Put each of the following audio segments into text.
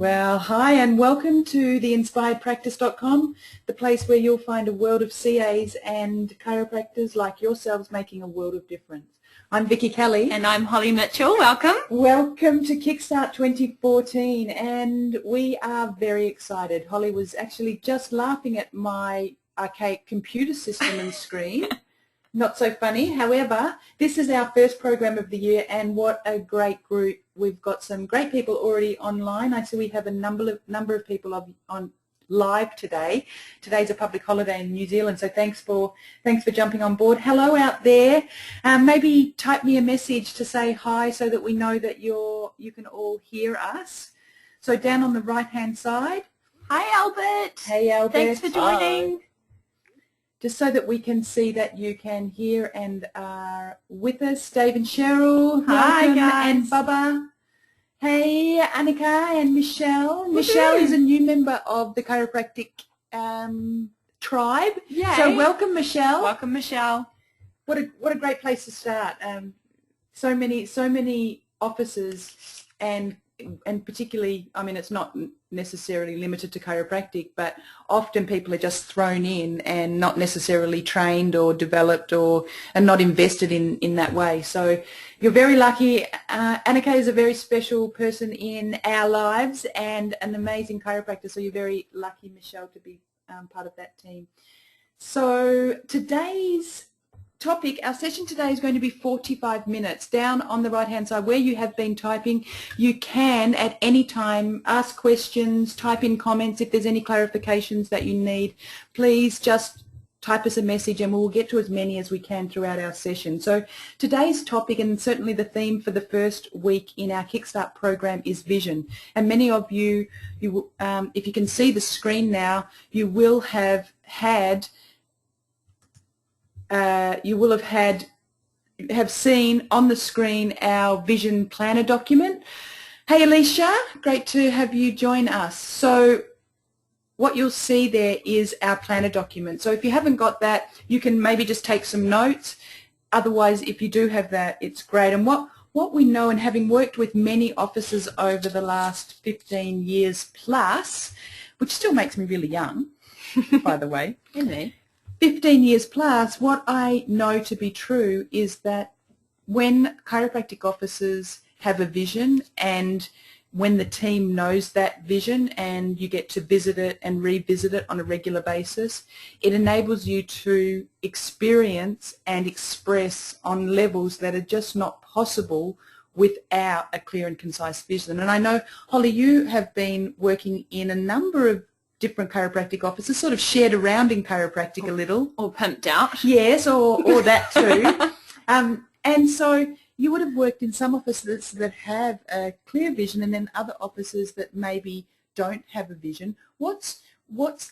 Well, hi and welcome to the inspiredpractice.com, the place where you'll find a world of CAs and chiropractors like yourselves making a world of difference. I'm Vicky Kelly. And I'm Holly Mitchell. Welcome. Welcome to Kickstart 2014, and we are very excited. Holly was actually just laughing at my archaic computer system and screen. Not so funny. However, this is our first program of the year, and what a great group. We've got some great people already online. I see we have a number of people on live today. Today's a public holiday in New Zealand, so thanks for jumping on board. Hello out there. Maybe type me a message to say hi so that we know that you can all hear us. So down on the right-hand side. Hi, Albert. Hey, Albert. Thanks for joining. Hi. Just so that we can see that you can hear and are with us. Dave and Cheryl, hi welcome, guys. and Bubba. Hey, Annika and Michelle. Michelle is a new member of the chiropractic tribe. Yay. So welcome, Michelle. Welcome, Michelle. What a great place to start. So many offices and particularly, I mean, it's not necessarily limited to chiropractic, but often people are just thrown in and not necessarily trained or developed and not invested in that way. So you're very lucky. Annika is a very special person in our lives and an amazing chiropractor, so you're very lucky, Michelle, to be part of that team. So today's topic, our session today is going to be 45 minutes. Down on the right-hand side where you have been typing, you can at any time ask questions, type in comments. If there's any clarifications that you need, please just type us a message and we'll get to as many as we can throughout our session. So today's topic, and certainly the theme for the first week in our Kickstart program, is vision. And many of you, if you can see the screen now, you will have seen on the screen our vision planner document. Hey Alicia, great to have you join us. So what you'll see there is our planner document. So if you haven't got that, you can maybe just take some notes. Otherwise, if you do have that, it's great. And what we know, and having worked with many offices over the last 15 years plus, which still makes me really young, by the way. Indeed. 15 years plus, what I know to be true is that when chiropractic offices have a vision, and when the team knows that vision and you get to visit it and revisit it on a regular basis, it enables you to experience and express on levels that are just not possible without a clear and concise vision. And I know, Holly, you have been working in a number of different chiropractic offices, sort of shared around in chiropractic a little. Or pimped out. Yes, or that too. And so you would have worked in some offices that have a clear vision and then other offices that maybe don't have a vision. What's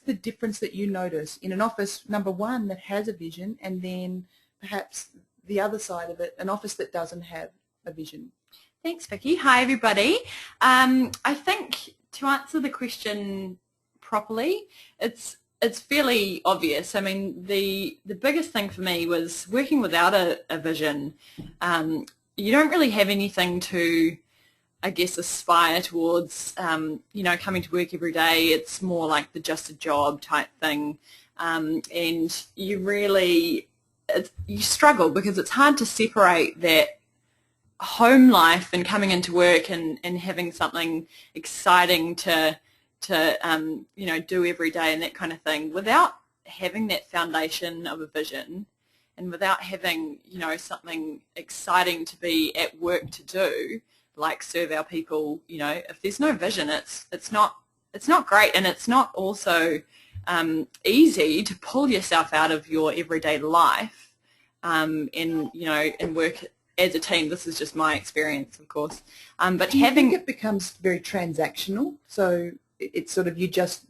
the difference that you notice in an office, number one, that has a vision, and then perhaps the other side of it, an office that doesn't have a vision? Thanks, Vicky. Hi, everybody. I think to answer the question properly, it's fairly obvious. I mean, the biggest thing for me was working without a vision. You don't really have anything to, I guess, aspire towards, coming to work every day. It's more like the just a job type thing. And you really, you struggle because it's hard to separate that home life and coming into work and having something exciting to do every day and that kind of thing, without having that foundation of a vision and without having, something exciting to be at work to do, like serve our people. If there's no vision, it's not great, and it's not also easy to pull yourself out of your everyday life and work as a team. This is just my experience, of course. But do you think it becomes very transactional? So it's sort of, you just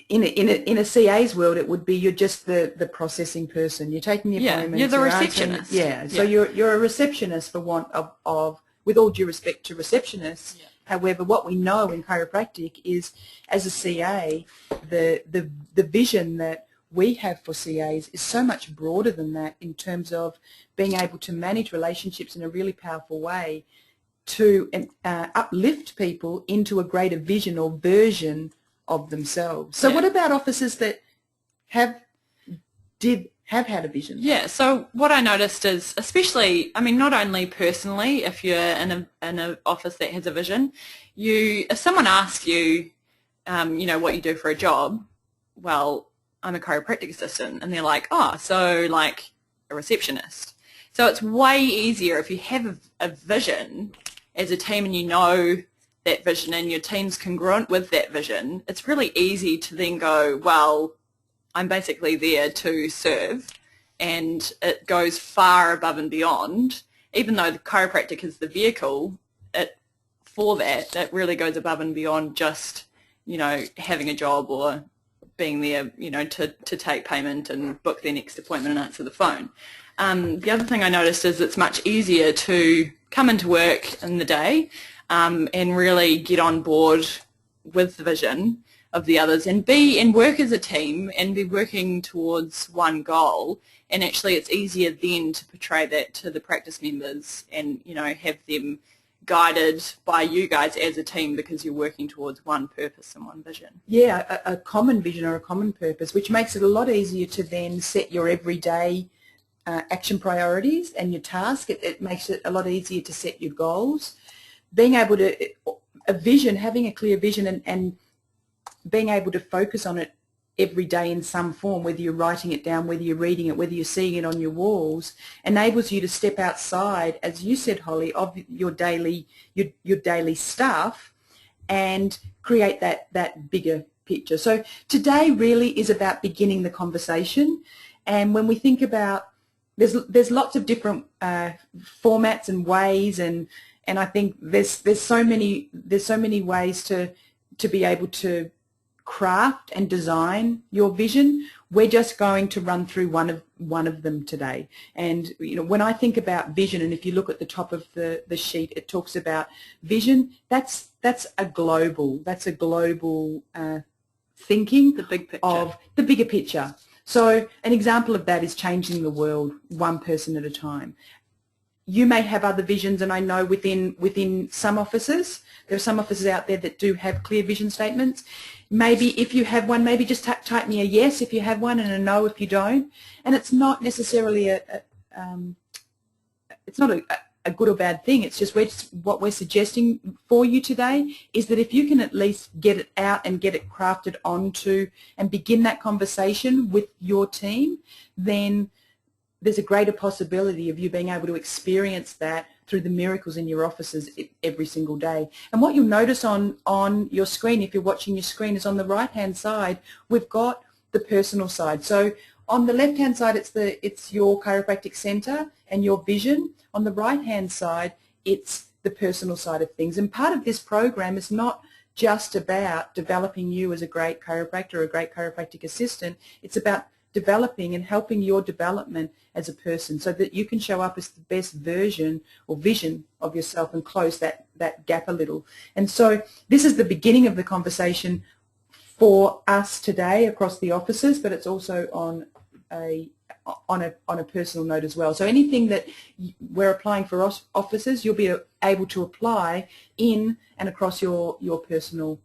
in a CA's world, it would be you're just the processing person. You're taking the appointments. You're the receptionist. So you're a receptionist, for want of with all due respect to receptionists. Yeah. However, what we know in chiropractic is, as a CA, the vision that we have for CAs is so much broader than that, in terms of being able to manage relationships in a really powerful way, to uplift people into a greater vision or version of themselves. So what about officers that have had a vision? Yeah, so what I noticed is, especially, I mean, not only personally, if you're in an office that has a vision, if someone asks you, what you do for a job, well, I'm a chiropractic assistant, and they're like, oh, so like a receptionist. So it's way easier if you have a vision as a team and you know that vision and your team's congruent with that vision. It's really easy to then go, well, I'm basically there to serve, and it goes far above and beyond. Even though the chiropractic is the vehicle, it really goes above and beyond just, having a job or being there, to take payment and book their next appointment and answer the phone. The other thing I noticed is it's much easier to come into work in the day and really get on board with the vision of the others and work as a team and be working towards one goal, and actually it's easier then to portray that to the practice members and have them guided by you guys as a team because you're working towards one purpose and one vision. Yeah, a common vision or a common purpose, which makes it a lot easier to then set your everyday action priorities and your task. It makes it a lot easier to set your goals. Being able to, having a clear vision and being able to focus on it every day in some form, whether you're writing it down, whether you're reading it, whether you're seeing it on your walls, enables you to step outside, as you said, Holly, of your daily stuff and create that bigger picture. So today really is about beginning the conversation, and when we think about, there's lots of different formats and ways, and I think there's so many ways to be able to craft and design your vision. We're just going to run through one of them today. And when I think about vision, and if you look at the top of the sheet, it talks about vision. That's a global thinking, the big picture, of the bigger picture. So an example of that is changing the world one person at a time. You may have other visions, and I know within some offices, there are some offices out there that do have clear vision statements. Maybe if you have one, maybe just type me a yes if you have one and a no if you don't. And it's not necessarily it's not a good or bad thing. It's just what we're suggesting for you today is that if you can at least get it out and get it crafted onto and begin that conversation with your team, then there's a greater possibility of you being able to experience that through the miracles in your offices every single day. And what you'll notice on your screen, if you're watching your screen, is on the right-hand side, we've got the personal side. So on the left-hand side, it's your chiropractic center and your vision. On the right-hand side, it's the personal side of things. And part of this program is not just about developing you as a great chiropractor or a great chiropractic assistant. It's about developing and helping your development as a person so that you can show up as the best version or vision of yourself and close that gap a little. And so this is the beginning of the conversation for us today across the offices, but it's also on a personal note as well. So anything that we're applying for offices, you'll be able to apply in and across your personal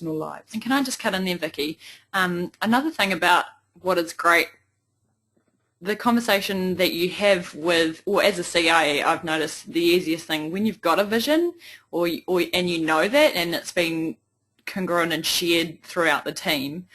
lives. And can I just cut in there, Vicky? Another thing about what is great, the conversation that you have with, or as a CI, I've noticed the easiest thing when you've got a vision, and you know that, and it's been congruent and shared throughout the team,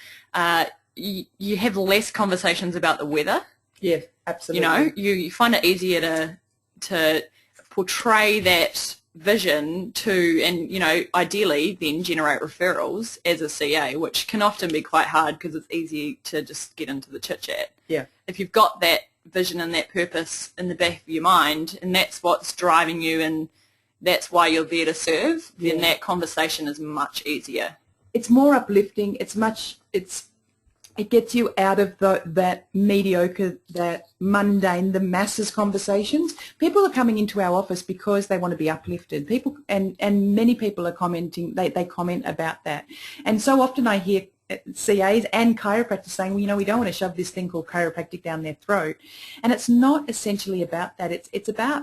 you have less conversations about the weather. Yeah, absolutely. You find it easier to portray that vision to, and ideally then generate referrals as a CA, which can often be quite hard because it's easy to just get into the chit chat. Yeah. If you've got that vision and that purpose in the back of your mind, and that's what's driving you, and that's why you're there to serve, then that conversation is much easier. It's more uplifting. It gets you out of that mediocre, that mundane, the masses conversations. People are coming into our office because they want to be uplifted. People and many people are commenting. They comment about that. And so often I hear CAs and chiropractors saying, well, we don't want to shove this thing called chiropractic down their throat. And it's not essentially about that. It's about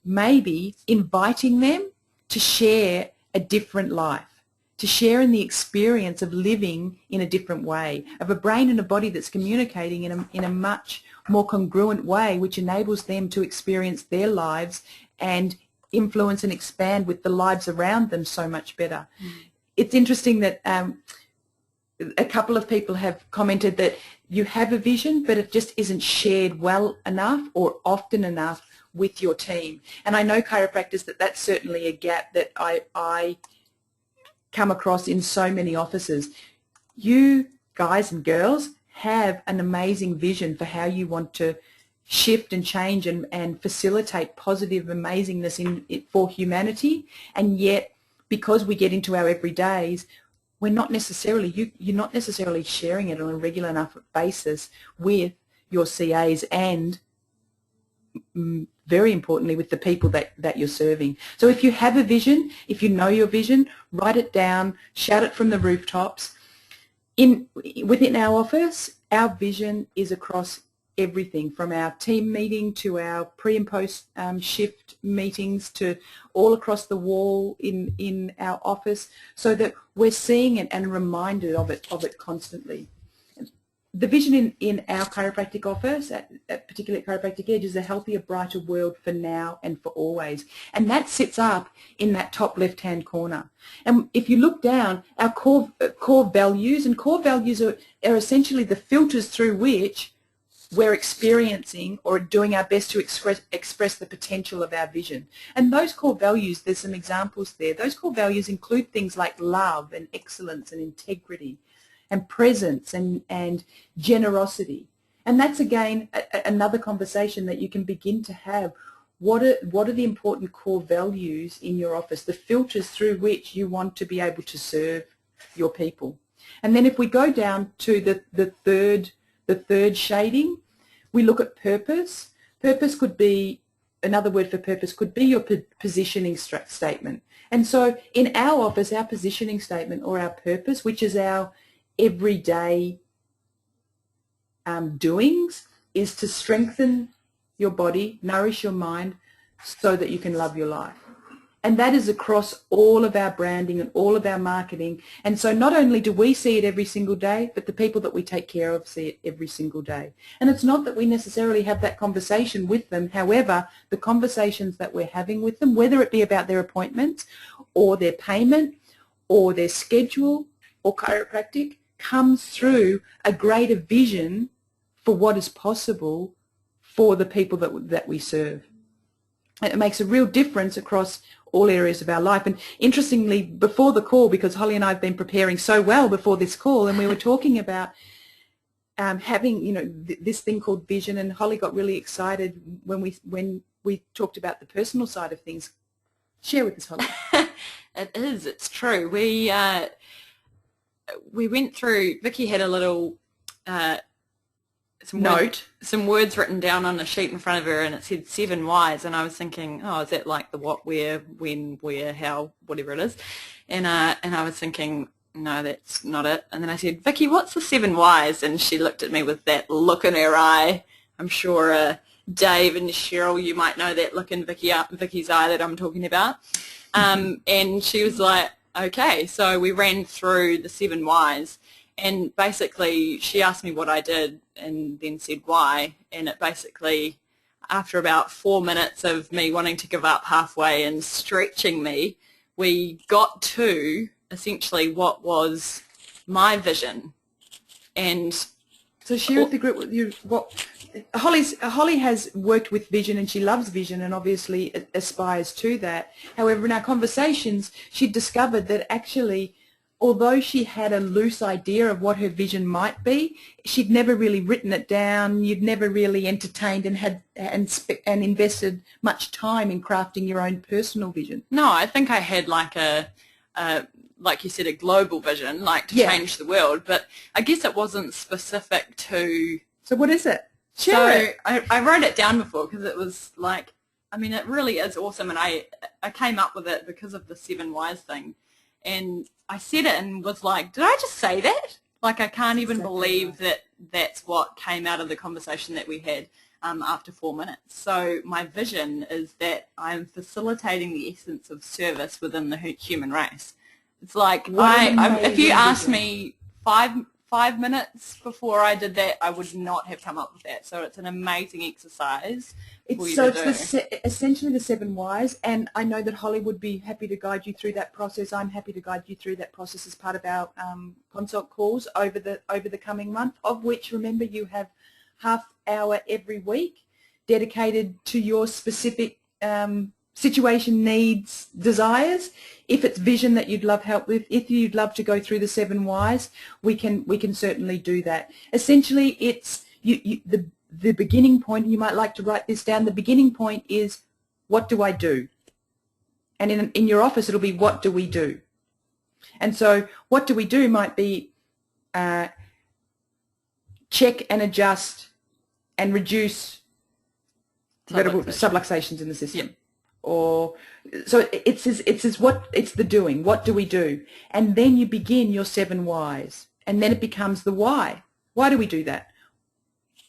maybe inviting them to share a different life, to share in the experience of living in a different way, of a brain and a body that's communicating in a much more congruent way, which enables them to experience their lives and influence and expand with the lives around them so much better. It's interesting that a couple of people have commented that you have a vision, but it just isn't shared well enough or often enough with your team. And I know chiropractors that's certainly a gap that I come across in so many offices. You guys and girls have an amazing vision for how you want to shift and change and facilitate positive amazingness for humanity, and yet because we get into our everydays, you're not necessarily sharing it on a regular enough basis with your CAs and very importantly with the people that you're serving. So if you have a vision, if you know your vision, write it down, shout it from the rooftops. Within our office, our vision is across everything from our team meeting to our pre and post shift meetings to all across the wall in our office, so that we're seeing it and reminded of it constantly. The vision in our chiropractic office, particularly at Chiropractic Edge, is a healthier, brighter world for now and for always. And that sits up in that top left-hand corner. And if you look down, our core values, and core values are essentially the filters through which we're experiencing or doing our best to express the potential of our vision. And those core values, there's some examples there. Those core values include things like love and excellence and integrity and presence and generosity. And that's, again, another conversation that you can begin to have. What are the important core values in your office, the filters through which you want to be able to serve your people? And then if we go down to the third shading, we look at purpose. Purpose could be, another word for purpose could be your positioning statement. And so in our office, our positioning statement or our purpose, which is our everyday doings, is to strengthen your body, nourish your mind, so that you can love your life. And that is across all of our branding and all of our marketing. And so not only do we see it every single day, but the people that we take care of see it every single day. And it's not that we necessarily have that conversation with them. However, the conversations that we're having with them, whether it be about their appointments or their payment or their schedule or chiropractic, comes through a greater vision for what is possible for the people that we serve. It makes a real difference across all areas of our life. And interestingly, before the call, because Holly and I have been preparing so well before this call, and we were talking about having, this thing called vision, and Holly got really excited when we talked about the personal side of things. Share with us, Holly. It's true. We went through, Vicky had a little some words written down on a sheet in front of her, and it said 7 whys, and I was thinking, oh, is that like the what, where, when, where, how, whatever it is? And I was thinking, no, that's not it. And then I said, Vicky, what's the 7 whys? And she looked at me with that look in her eye. I'm sure Dave and Cheryl, you might know that look in Vicky's eye that I'm talking about. And she was like, okay. So we ran through the 7 whys. And basically, she asked me what I did and then said why. And it basically, after about 4 minutes of me wanting to give up halfway and stretching me, we got to essentially what was my vision. And so share with the group with you what Holly has worked with vision, and she loves vision and obviously aspires to that. However, in our conversations, she discovered that actually, although she had a loose idea of what her vision might be, she'd never really written it down. You'd never really entertained and invested much time in crafting your own personal vision. No, I think I had like like you said, a global vision, like to change the world. But I guess it wasn't specific to. So what is it? Share it. I wrote it down before because it was like, I mean, it really is awesome, and I came up with it because of the 7 whys thing. And I said it and was like, did I just say that? Like, I can't even believe that that's what came out of the conversation that we had. after 4 minutes. So my vision is that I'm facilitating the essence of service within the human race. It's like if you asked me 5 minutes before I did that, I would not have come up with that. So it's an amazing exercise. Essentially the 7 whys, and I know that Holly would be happy to guide you through that process. I'm happy to guide you through that process as part of our consult calls over the coming month, of which, remember, you have half hour every week dedicated to your specific situation, needs, desires. If it's vision that you'd love help with, if you'd love to go through the 7 whys, we can certainly do that. Essentially, it's the beginning point, and you might like to write this down. The beginning point is, what do I do? And in your office, it'll be, what do we do? And so what do we do might be check and adjust and reduce subluxations in the system. Yep. Or so it's the doing. What do we do? And then you begin your 7 whys, and then it becomes the why. Why do we do that?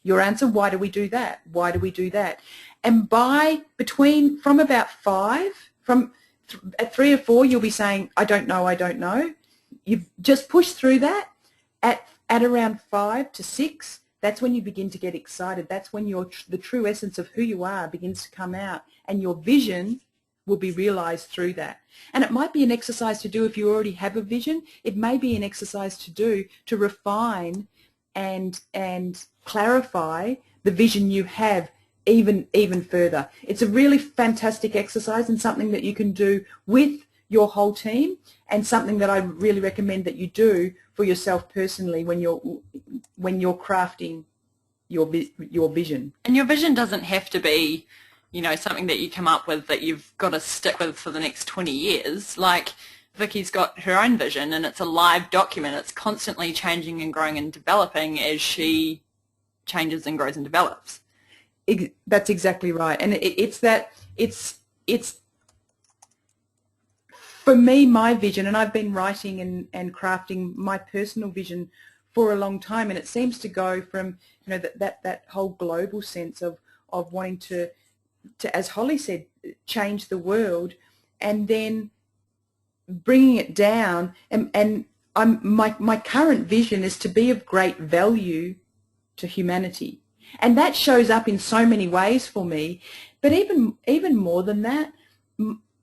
Your answer, why do we do that? Why do we do that? And from about 5, at 3 or 4, you'll be saying, I don't know, I don't know. You've just pushed through that. At around 5 to 6, that's when you begin to get excited. That's when the true essence of who you are begins to come out, and your vision will be realized through that. And it might be an exercise to do if you already have a vision. It may be an exercise to do to refine and clarify the vision you have even further. It's a really fantastic exercise, and something that you can do with your whole team, and something that I really recommend that you do for yourself personally when you're crafting your vision. And your vision doesn't have to be, something that you come up with that you've got to stick with for the next 20 years. Like Vicky's got her own vision, and it's a live document. It's constantly changing and growing and developing as she changes and grows and develops. That's exactly right. And it's for me, my vision, and I've been writing and crafting my personal vision for a long time, and it seems to go from that whole global sense of wanting to, as Holly said, change the world, and then bringing it down, and my current vision is to be of great value to humanity, and that shows up in so many ways for me. But even more than that,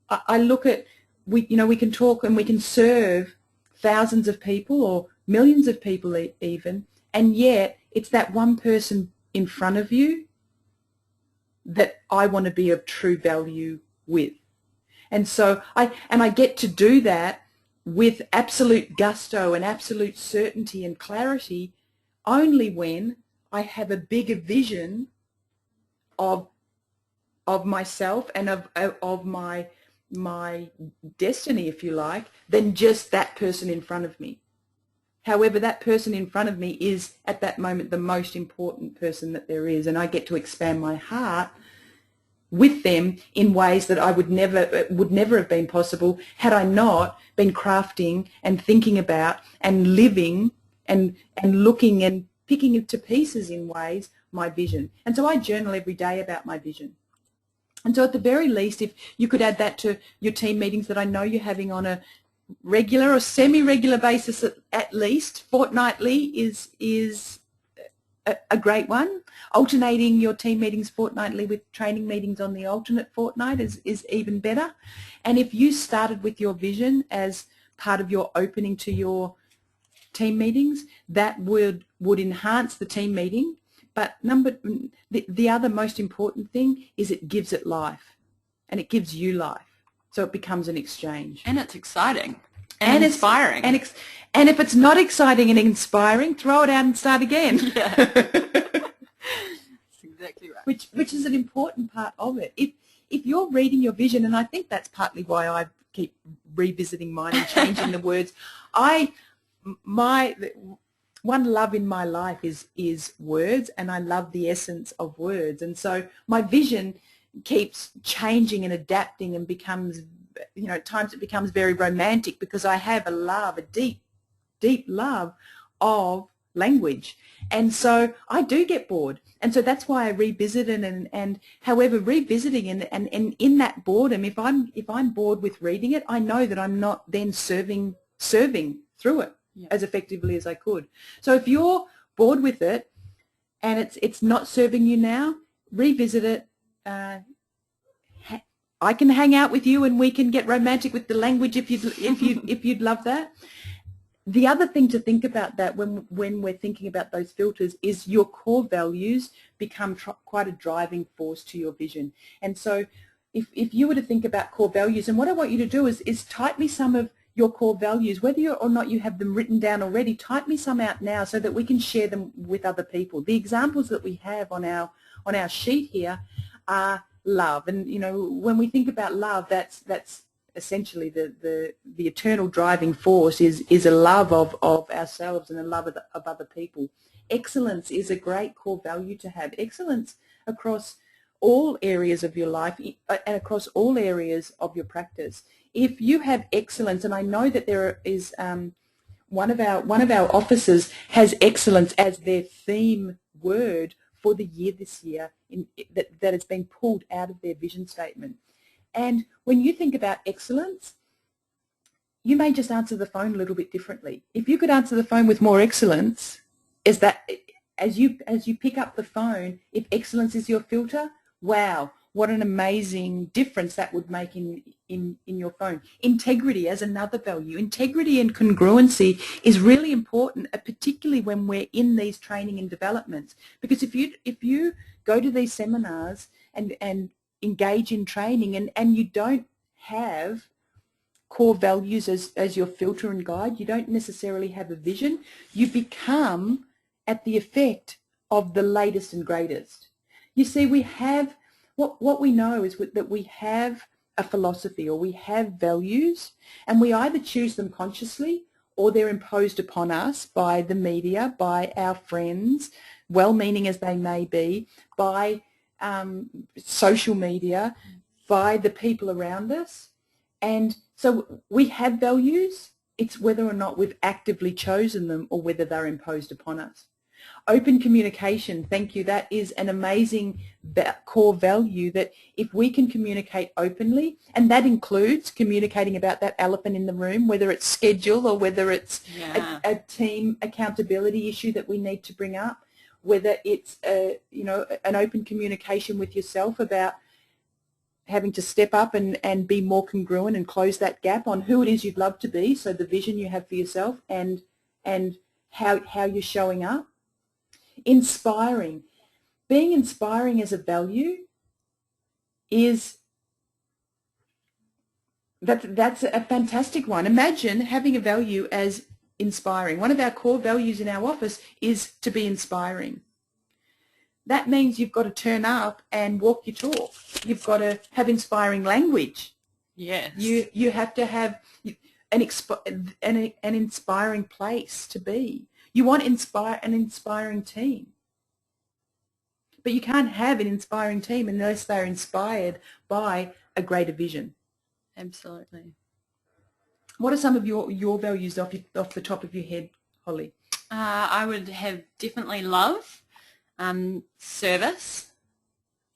I look at we can talk and we can serve thousands of people or millions of people even, and yet it's that one person in front of you that I want to be of true value with. And so I get to do that with absolute gusto and absolute certainty and clarity only when I have a bigger vision of myself and of my destiny, if you like, than just that person in front of me. However, that person in front of me is at that moment the most important person that there is, and I get to expand my heart with them in ways that I would never have been possible had I not been crafting and thinking about and living and looking and picking it to pieces in ways my vision. And so I journal every day about my vision. And so at the very least, if you could add that to your team meetings that I know you're having on a regular or semi-regular basis, at least fortnightly, is a great one. Alternating your team meetings fortnightly with training meetings on the alternate fortnight is even better. And if you started with your vision as part of your opening to your team meetings, that would enhance the team meeting. But the other most important thing is it gives it life, and it gives you life. So it becomes an exchange. And it's exciting and inspiring. And if it's not exciting and inspiring, throw it out and start again. Yeah. That's exactly right. Which is an important part of it. If you're reading your vision, and I think that's partly why I keep revisiting mine and changing the words. One love in my life is words, and I love the essence of words. And so my vision keeps changing and adapting and becomes, at times it becomes very romantic, because I have a deep, deep love of language. And so I do get bored. And so that's why I revisit it, and however, revisiting and in that boredom, if I'm bored with reading it, I know that I'm not then serving through it as effectively as I could. So if you're bored with it and it's not serving you now, revisit it. I can hang out with you and we can get romantic with the language if you'd love that. The other thing to think about that when we're thinking about those filters is your core values become quite a driving force to your vision. And so if you were to think about core values, and what I want you to do is type me some of your core values, whether or not you have them written down already, type me some out now so that we can share them with other people. The examples that we have on our sheet here are love, and when we think about love, that's essentially the eternal driving force is a love of ourselves and a love of other people. Excellence is a great core value to have. Excellence across all areas of your life and across all areas of your practice. If you have excellence, and I know that there is one of our officers has excellence as their theme word for the year this year, that has been pulled out of their vision statement. And when you think about excellence, you may just answer the phone a little bit differently. If you could answer the phone with more excellence, is that as you pick up the phone, if excellence is your filter, wow, what an amazing difference that would make in your phone. Integrity as another value. Integrity and congruency is really important, particularly when we're in these training and developments. Because if you go to these seminars and engage in training and you don't have core values as your filter and guide, you don't necessarily have a vision, you become at the effect of the latest and greatest. You see, we have, what we know is that we have a philosophy, or we have values, and we either choose them consciously or they're imposed upon us by the media, by our friends, well-meaning as they may be, by social media, by the people around us. And so we have values. It's whether or not we've actively chosen them or whether they're imposed upon us. Open communication, thank you. That is an amazing core value, that if we can communicate openly, and that includes communicating about that elephant in the room, whether it's schedule or whether it's a team accountability issue that we need to bring up, whether it's an open communication with yourself about having to step up and be more congruent and close that gap on who it is you'd love to be, so the vision you have for yourself and how you're showing up. Inspiring. Being inspiring as a value that's a fantastic one. Imagine having a value as inspiring. One of our core values in our office is to be inspiring. That means you've got to turn up and walk your talk. You've got to have inspiring language. Yes. You have to have an inspiring place to be. You want an inspiring team. But you can't have an inspiring team unless they're inspired by a greater vision. Absolutely. What are some of your values off the top of your head, Holly? I would have definitely love. Service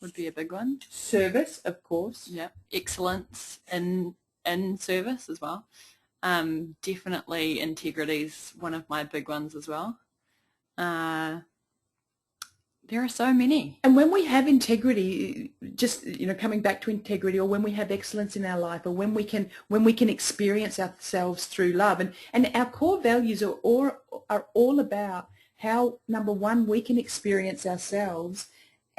would be a big one. Service, of course. Yeah. Excellence in service as well. Definitely integrity is one of my big ones as well. There are so many. And when we have integrity, just coming back to integrity, or when we have excellence in our life, or when we can experience ourselves through love, and our core values are all about how, number one, we can experience ourselves,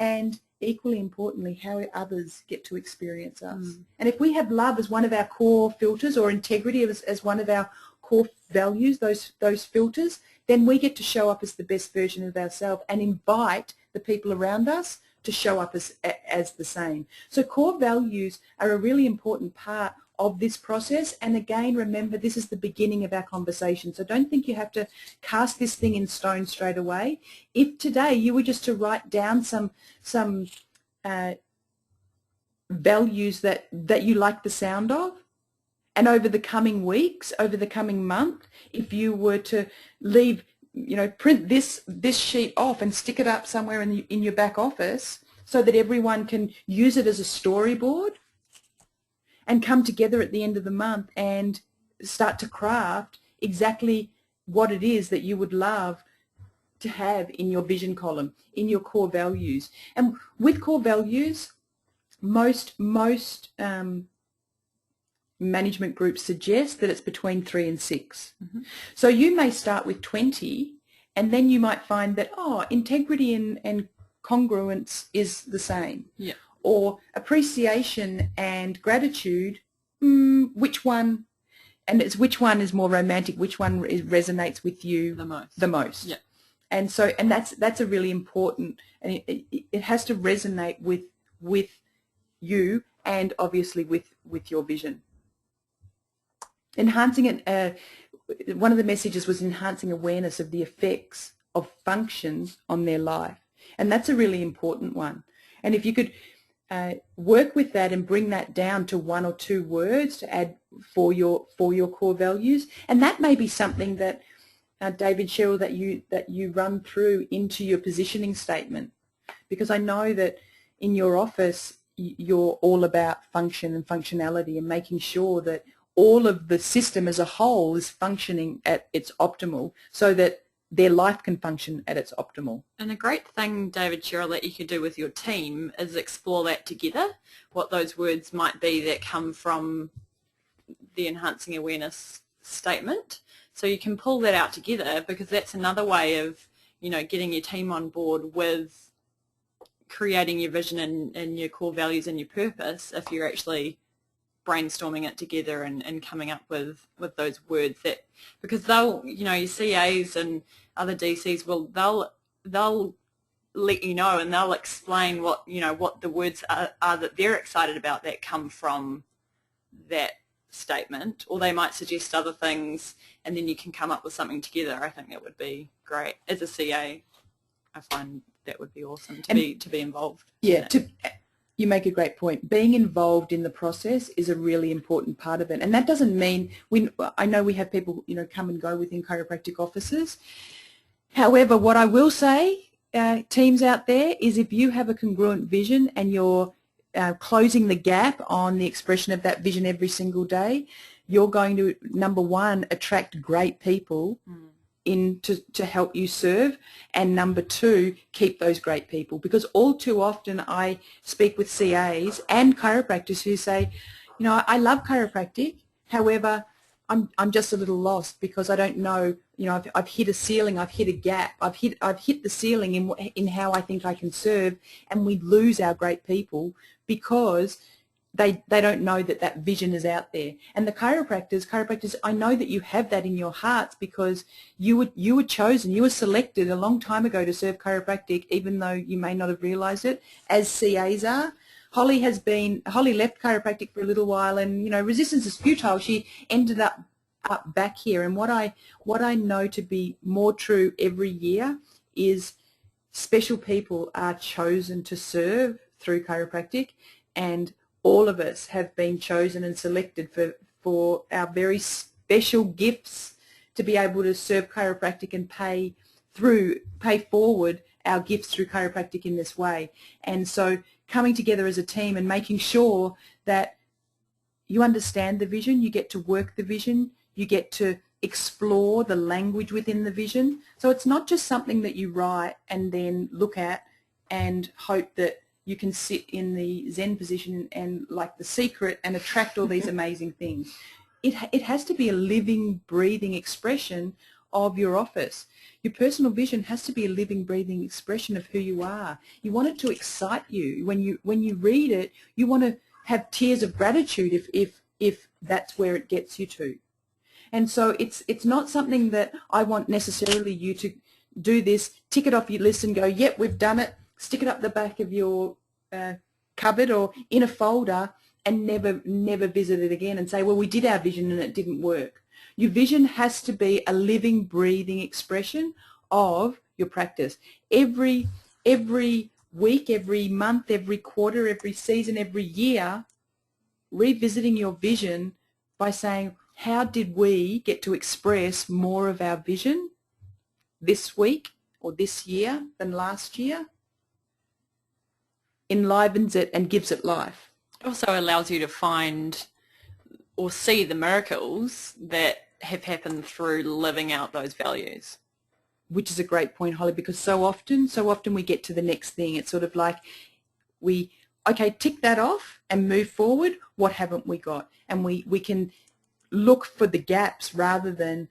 and equally importantly, how others get to experience us. And if we have love as one of our core filters, or integrity as one of our core values, those filters, then we get to show up as the best version of ourselves and invite the people around us to show up as the same. So core values are a really important part of this process, and again, remember, this is the beginning of our conversation, so don't think you have to cast this thing in stone straight away. If today you were just to write down some values that you like the sound of, and over the coming weeks, over the coming month, if you were to leave print this sheet off and stick it up somewhere in your back office so that everyone can use it as a storyboard and come together at the end of the month and start to craft exactly what it is that you would love to have in your vision column, in your core values. And with core values, most management groups suggest that it's between 3 and 6. Mm-hmm. So you may start with 20, and then you might find that, integrity and congruence is the same. Yeah. Or appreciation and gratitude, which one? And it's which one is more romantic, which one resonates with you the most. Yeah. And so, and that's a really important, and it has to resonate with you and obviously with your vision. Enhancing it, one of the messages was enhancing awareness of the effects of functions on their life, and that's a really important one. And if you could work with that and bring that down to 1 or 2 words to add for your core values, and that may be something that David, Cheryl, that you run through into your positioning statement, because I know that in your office you're all about function and functionality and making sure that all of the system as a whole is functioning at its optimal so that their life can function at its optimal. And a great thing, David, Cheryl, that you could do with your team is explore that together, what those words might be that come from the enhancing awareness statement. So you can pull that out together, because that's another way of, getting your team on board with creating your vision and your core values and your purpose, if you're actually brainstorming it together and coming up with those words, that because they'll, your CAs and other DCs they'll let you know, and they'll explain what the words are that they're excited about that come from that statement, or they might suggest other things, and then you can come up with something together. I think that would be great. As a CA, I find that would be awesome to be involved. Yeah, you make a great point. Being involved in the process is a really important part of it, and that doesn't mean I know we have people come and go within chiropractic offices. However, what I will say, teams out there, is if you have a congruent vision and you're closing the gap on the expression of that vision every single day, you're going to, number one, attract great people in to help you serve, and number two, keep those great people. Because all too often I speak with CAs and chiropractors who say, I love chiropractic, however, I'm just a little lost because I don't know, I've hit a ceiling, I've hit a gap, I've hit the ceiling in how I think I can serve, and we lose our great people because they don't know that vision is out there. And the chiropractors, I know that you have that in your hearts because you were chosen, you were selected a long time ago to serve chiropractic, even though you may not have realised it, as CAs are. Holly left chiropractic for a little while, and resistance is futile. She ended up back here, and what I know to be more true every year is special people are chosen to serve through chiropractic, and all of us have been chosen and selected for our very special gifts to be able to serve chiropractic and pay forward our gifts through chiropractic in this way. And so coming together as a team and making sure that you understand the vision, you get to work the vision, you get to explore the language within the vision. So it's not just something that you write and then look at and hope that you can sit in the Zen position and like The Secret and attract all these amazing things. It has to be a living, breathing expression of your office. Your personal vision has to be a living, breathing expression of who you are. You want it to excite you. When you read it, you want to have tears of gratitude if that's where it gets you to. And so it's not something that I want necessarily you to do this, tick it off your list and go, yep, we've done it, stick it up the back of your cupboard or in a folder and never visit it again and say, well, we did our vision and it didn't work. Your vision has to be a living, breathing expression of your practice. Every week, every month, every quarter, every season, every year, revisiting your vision by saying, how did we get to express more of our vision this week or this year than last year enlivens it and gives it life. It also allows you to find or see the miracles that have happened through living out those values. Which is a great point, Holly, because so often we get to the next thing. It's sort of like okay, tick that off and move forward. What haven't we got? And we can look for the gaps rather than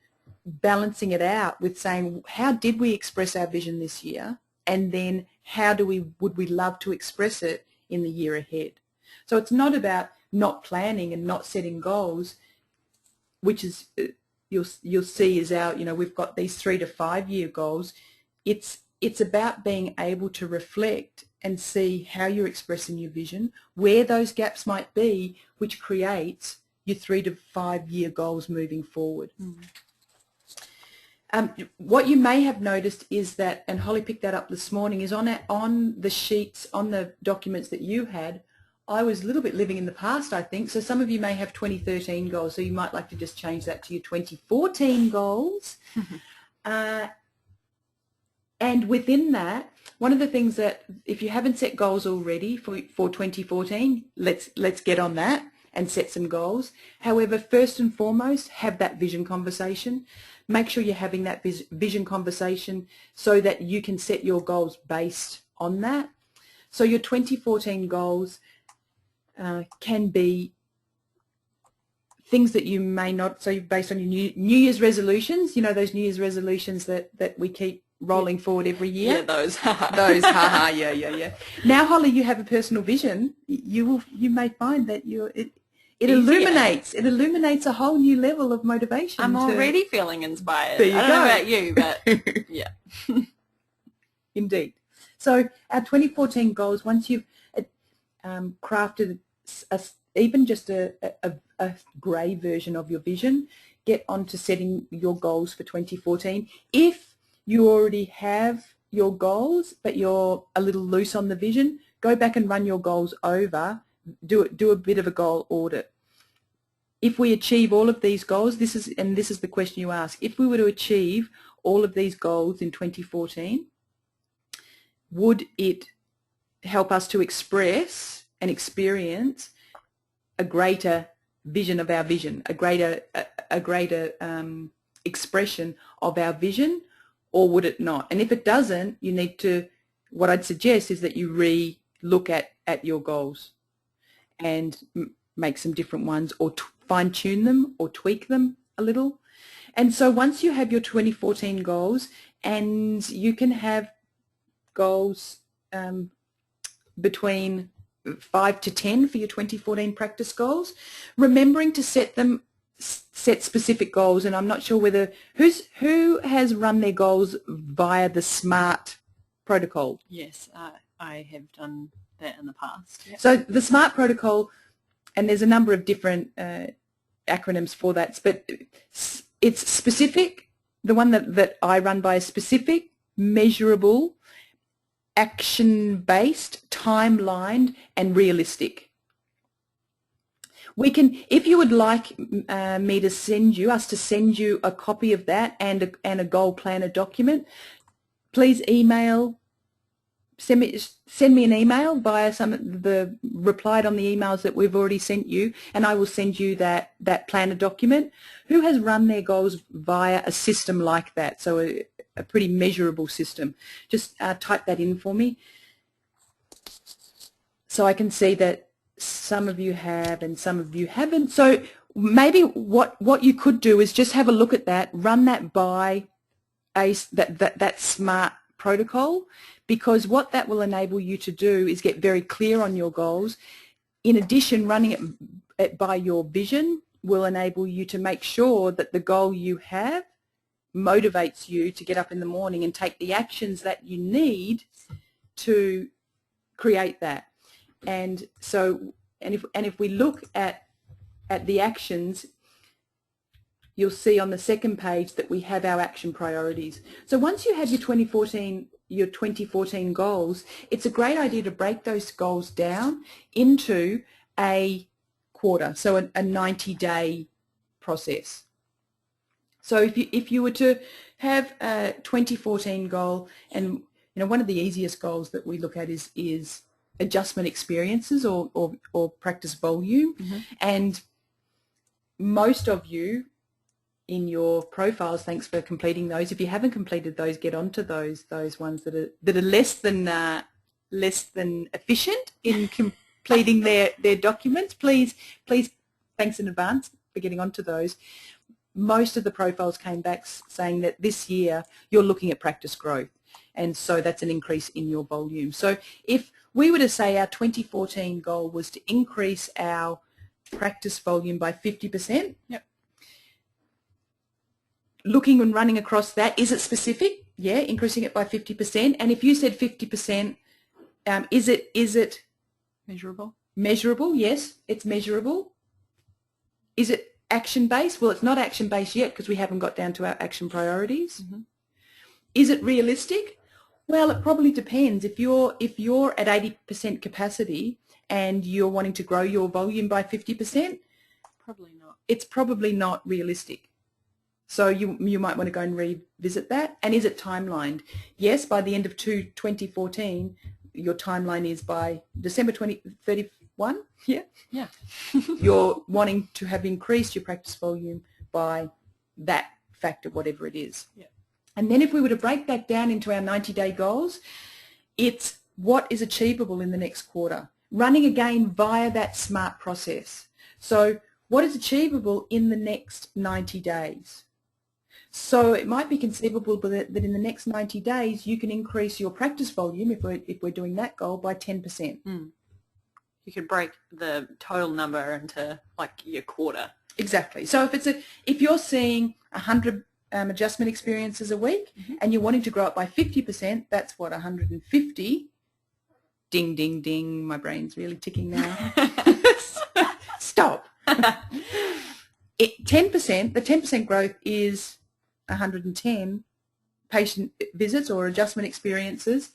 balancing it out with saying, how did we express our vision this year? And then how would we love to express it in the year ahead? So it's not about not planning and not setting goals, which is you'll see is our, we've got these 3 to 5 year goals. It's about being able to reflect and see how you're expressing your vision, where those gaps might be, which creates your 3 to 5 year goals moving forward. What you may have noticed is that, and Holly picked that up this morning, is on the sheets, on the documents that you had, I was a little bit living in the past, I think. So some of you may have 2013 goals, so you might like to just change that to your 2014 goals. And within that, one of the things that, if you haven't set goals already for 2014, let's get on that and set some goals. However, first and foremost, have that vision conversation. Make sure you're having that vision conversation so that you can set your goals based on that. So your 2014 goals can be things that you may not, so based on your New Year's resolutions, those New Year's resolutions that we keep rolling forward every year. Yeah, those. Those, haha, yeah. Now, Holly, you have a personal vision. You may find that it illuminates a whole new level of motivation. I'm already feeling inspired. There you I don't know about you, but yeah. Indeed. So our 2014 goals, once you've crafted even just a grey version of your vision, get on to setting your goals for 2014. If you already have your goals but you're a little loose on the vision, go back and run your goals over, do a bit of a goal audit. If we achieve all of these goals, this is the question you ask, if we were to achieve all of these goals in 2014, would it help us to express and experience a greater vision of our vision, a greater expression of our vision, or would it not? And if it doesn't, you need to, what I'd suggest is that you re-look at your goals and make some different ones, or fine-tune them or tweak them a little. And so once you have your 2014 goals, and you can have goals between 5 to 10 for your 2014 practice goals, remembering to set specific goals. And I'm not sure whether who has run their goals via the SMART protocol. Yes, I have done that in the past. Yep. So the SMART protocol, and there's a number of different acronyms for that, but it's specific. The one that I run by is specific, measurable, action-based, timelined, and realistic. We can, if you would like me to send you a copy of that and a goal planner document, please send me an email via some of the replied on the emails that we've already sent you, and I will send you that planner document. Who has run their goals via a system like that? So a pretty measurable system. Just type that in for me so I can see that some of you have and some of you haven't. So maybe what you could do is just have a look at that, run that by that SMART protocol, because what that will enable you to do is get very clear on your goals. In addition, running it by your vision will enable you to make sure that the goal you have motivates you to get up in the morning and take the actions that you need to create that. And so, if we look at the actions, you'll see on the second page that we have our action priorities. So once you have your 2014 goals, it's a great idea to break those goals down into a quarter, so a 90-day process. So if you were to have a 2014 goal, and one of the easiest goals that we look at is adjustment experiences or practice volume. Mm-hmm. And most of you in your profiles, thanks for completing those. If you haven't completed those, get onto those ones that are less than efficient in completing their documents. Please, thanks in advance for getting onto those. Most of the profiles came back saying that this year you're looking at practice growth, and so that's an increase in your volume. So if we were to say our 2014 goal was to increase our practice volume by 50%, yep. Looking and running across that, is it specific? Yeah, increasing it by 50%. And if you said 50%, is it measurable? Measurable, yes, it's measurable. Is it action-based? Well, it's not action-based yet because we haven't got down to our action priorities. Mm-hmm. Is it realistic? Well, it probably depends. If you're at 80% capacity and you're wanting to grow your volume by 50%, probably not. It's probably not realistic. So you might want to go and revisit that. And is it timelined? Yes, by the end of 2014, your timeline is by December 2031. Yeah. Yeah. You're wanting to have increased your practice volume by that factor, whatever it is. Yeah. And then if we were to break that down into our 90-day goals, it's what is achievable in the next quarter. Running again via that SMART process. So what is achievable in the next 90 days? So it might be conceivable that in the next 90 days you can increase your practice volume, if we're doing that goal, by 10%. Mm. You could break the total number into like your quarter. Exactly. So if you're seeing 100 adjustment experiences a week, mm-hmm. and you're wanting to grow it by 50%, that's what, 150. Ding, ding, ding. My brain's really ticking now. Stop. 10%, the 10% growth is 110 patient visits or adjustment experiences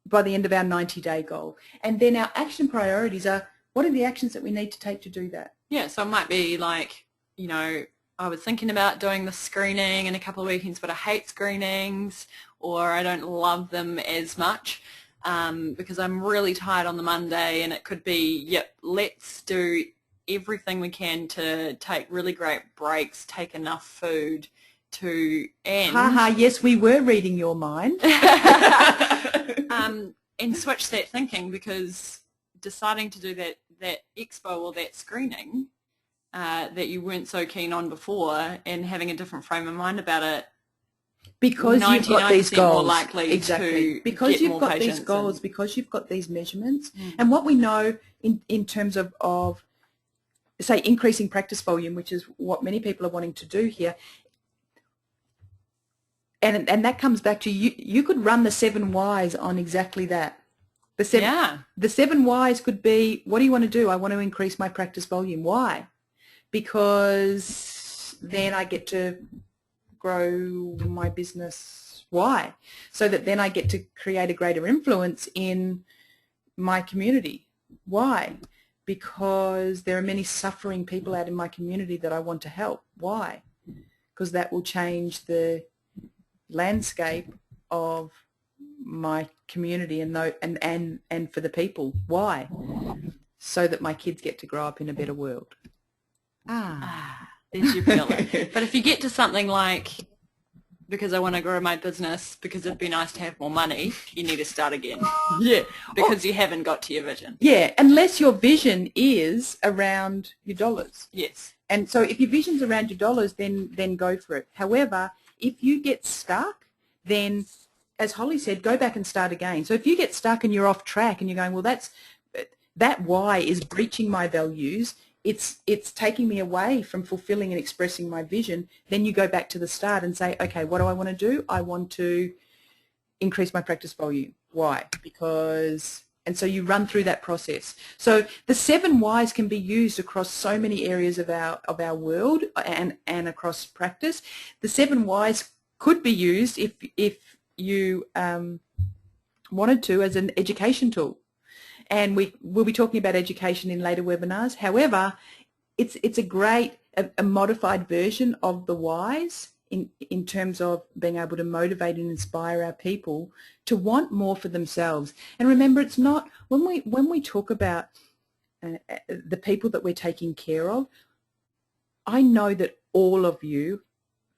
by the end of our 90-day goal. And then our action priorities are, what are the actions that we need to take to do that? Yeah, so it might be like, I was thinking about doing the screening in a couple of weekends, but I hate screenings, or I don't love them as much because I'm really tired on the Monday, and it could be, yep, let's do everything we can to take really great breaks, take enough food to end. Yes, we were reading your mind. And switch that thinking, because deciding to do that expo or that screening that you weren't so keen on before, and having a different frame of mind about it, because you've got these goals, more likely exactly. To because get you've more got these goals, because you've got these measurements, and what we know in terms of say increasing practice volume, which is what many people are wanting to do here, and that comes back to you could run the 7 whys on exactly that. The 7 whys could be, what do you want to do? I want to increase my practice volume. Why? Because then I get to grow my business. Why? So that then I get to create a greater influence in my community. Why? Because there are many suffering people out in my community that I want to help. Why? Because that will change the landscape of my community and for the people. Why? So that my kids get to grow up in a better world. There's your pillar. But if you get to something like, because I want to grow my business, because it'd be nice to have more money, you need to start again. Yeah. Because you haven't got to your vision. Yeah, unless your vision is around your dollars. Yes. And so if your vision's around your dollars, then go for it. However, if you get stuck, then, as Holly said, go back and start again. So if you get stuck and you're off track and you're going, well, that why is breaching my values, it's taking me away from fulfilling and expressing my vision, then you go back to the start and say, okay, what do I want to do? I want to increase my practice volume. Why? Because, and so you run through that process. So the 7 whys can be used across so many areas of our world and across practice. The 7 whys could be used if you wanted to as an education tool. And we'll be talking about education in later webinars. However, it's a great, a modified version of the whys in terms of being able to motivate and inspire our people to want more for themselves. And remember, it's not when we talk about the people that we're taking care of. I know that all of you,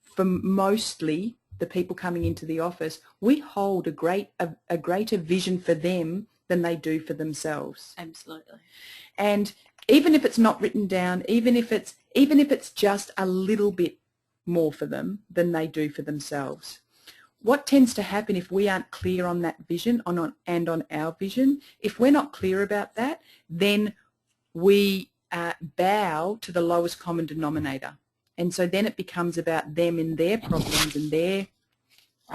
for mostly the people coming into the office, we hold a greater vision for them than they do for themselves. Absolutely. And even if it's not written down, even if it's just a little bit more for them than they do for themselves, what tends to happen if we aren't clear on that vision and on our vision, if we're not clear about that, then we bow to the lowest common denominator. And so then it becomes about them and their problems and their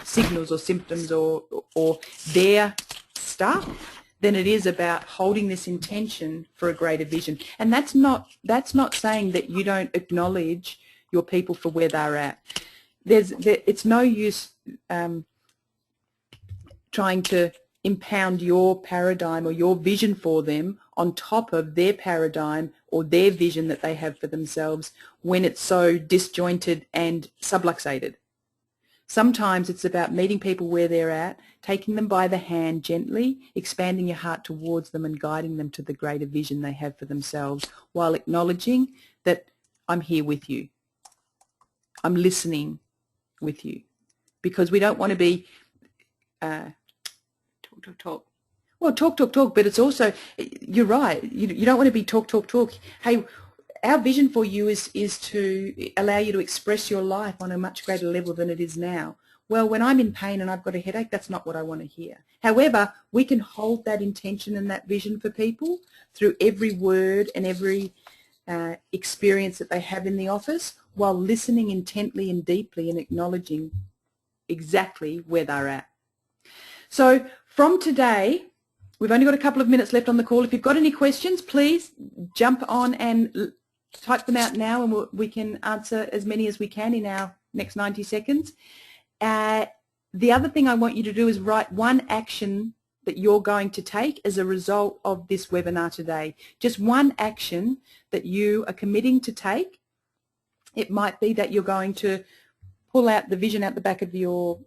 signals or symptoms or their stuff than it is about holding this intention for a greater vision. And that's not saying that you don't acknowledge your people for where they're at. It's no use trying to impound your paradigm or your vision for them on top of their paradigm or their vision that they have for themselves when it's so disjointed and subluxated. Sometimes it's about meeting people where they're at, taking them by the hand gently, expanding your heart towards them and guiding them to the greater vision they have for themselves while acknowledging that I'm here with you. I'm listening with you. Because we don't want to be talk. Well, talk, but it's also, you're right, you don't want to be talk. Hey, our vision for you is to allow you to express your life on a much greater level than it is now. Well, when I'm in pain and I've got a headache, that's not what I want to hear. However, we can hold that intention and that vision for people through every word and every experience that they have in the office while listening intently and deeply and acknowledging exactly where they're at. So from today, we've only got a couple of minutes left on the call. If you've got any questions, please jump on and type them out now, and we can answer as many as we can in our next 90 seconds. The other thing I want you to do is write one action that you're going to take as a result of this webinar today. Just one action that you are committing to take. It might be that you're going to pull out the vision out the back of your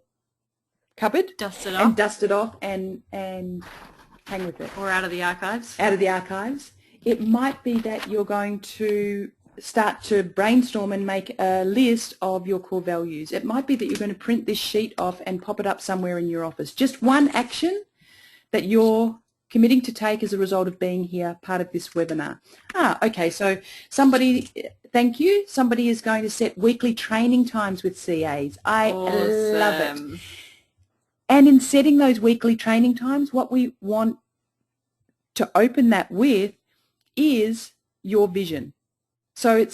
cupboard, dust it off and hang with it. Or out of the archives. Out of the archives. It might be that you're going to start to brainstorm and make a list of your core values. It might be that you're going to print this sheet off and pop it up somewhere in your office. Just one action that you're committing to take as a result of being here, part of this webinar. Okay, so somebody, thank you. Somebody is going to set weekly training times with CAs. I love it. And in setting those weekly training times, what we want to open that with is your vision. So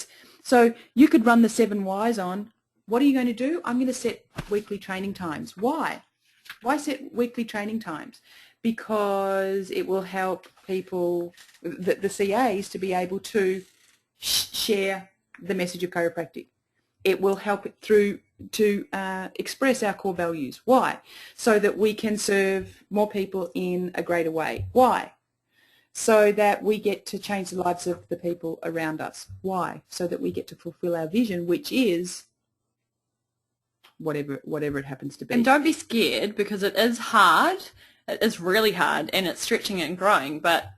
you could run the 7 whys on. What are you going to do? I'm going to set weekly training times. Why? Why set weekly training times? Because it will help people, the CAs, to be able to share the message of chiropractic. It will help it to express our core values. Why? So that we can serve more people in a greater way. Why? So that we get to change the lives of the people around us. Why? So that we get to fulfill our vision, which is whatever it happens to be. And don't be scared, because it is hard. It is really hard, and it's stretching and growing, but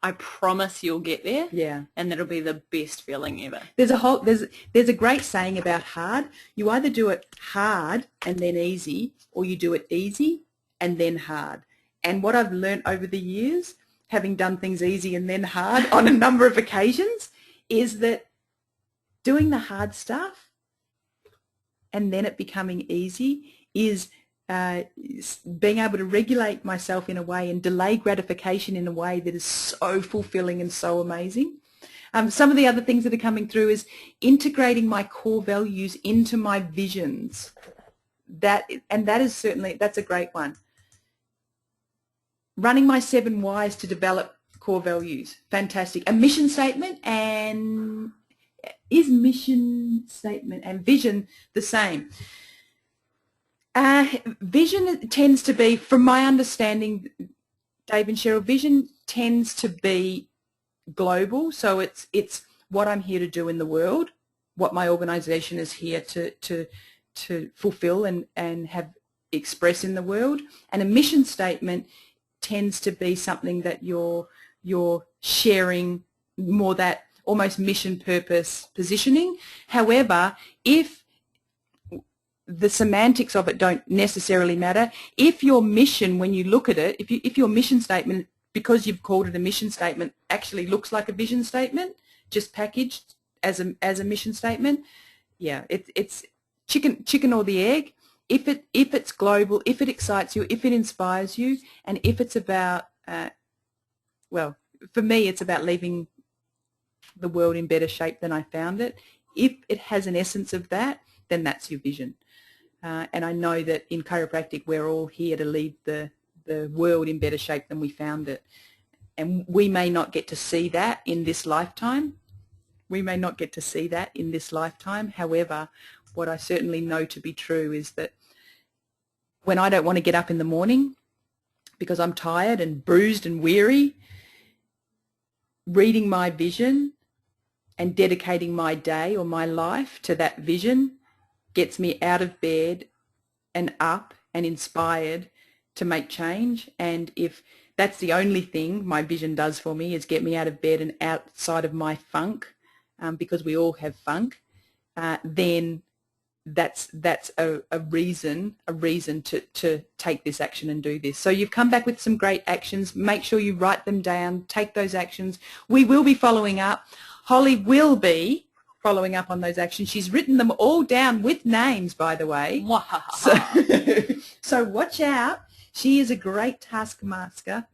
I promise you'll get there. Yeah. And that'll be the best feeling ever. There's a great saying about hard. You either do it hard and then easy, or you do it easy and then hard. And what I've learned over the years, having done things easy and then hard on a number of occasions, is that doing the hard stuff and then it becoming easy is being able to regulate myself in a way and delay gratification in a way that is so fulfilling and so amazing. Some of the other things that are coming through is integrating my core values into my visions. That's a great one. Running my 7 whys to develop core values. Fantastic. A mission statement, and is mission statement and vision the same? Vision tends to be, from my understanding, Dave and Cheryl, vision tends to be global. So it's what I'm here to do in the world, what my organisation is here to fulfill and have express in the world. And a mission statement tends to be something that you're sharing more, that almost mission purpose positioning. However, if the semantics of it don't necessarily matter, if your mission, when you look at it, if your mission statement, because you've called it a mission statement, actually looks like a vision statement, just packaged as a mission statement, yeah, it's chicken or the egg. If it's global, if it excites you, if it inspires you, and if it's about, well, for me, it's about leaving the world in better shape than I found it. If it has an essence of that, then that's your vision. And I know that in chiropractic, we're all here to leave the world in better shape than we found it. And we may not get to see that in this lifetime. We may not get to see that in this lifetime. However, what I certainly know to be true is that when I don't want to get up in the morning because I'm tired and bruised and weary, reading my vision and dedicating my day or my life to that vision gets me out of bed and up and inspired to make change. And if that's the only thing my vision does for me, is get me out of bed and outside of my funk, because we all have funk, then that's a reason to take this action and do this. So you've come back with some great actions. Make sure you write them down, take those actions. We will be following up. Holly will be following up on those actions. She's written them all down with names, by the way. So watch out. She is a great taskmaster.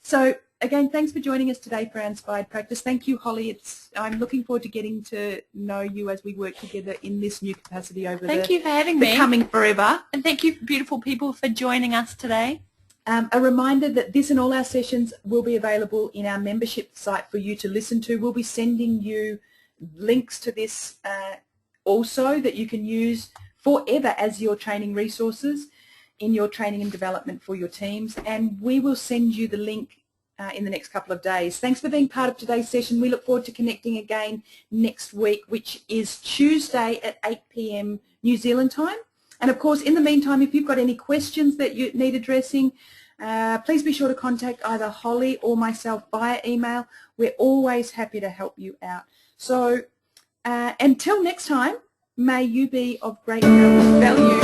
So again, thanks for joining us today for our Inspired Practice. Thank you, Holly. I'm looking forward to getting to know you as we work together in this new capacity over Thank you for having me. Coming forever. And thank you, beautiful people, for joining us today. A reminder that this and all our sessions will be available in our membership site for you to listen to. We'll be sending you links to this also that you can use forever as your training resources in your training and development for your teams. And we will send you the link in the next couple of days. Thanks for being part of today's session. We look forward to connecting again next week, which is Tuesday at 8 p.m. New Zealand time. And of course, in the meantime, if you've got any questions that you need addressing, please be sure to contact either Holly or myself via email. We're always happy to help you out. So until next time, may you be of great value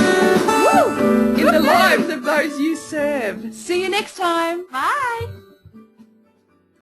in the lives of those you serve. See you next time. Bye.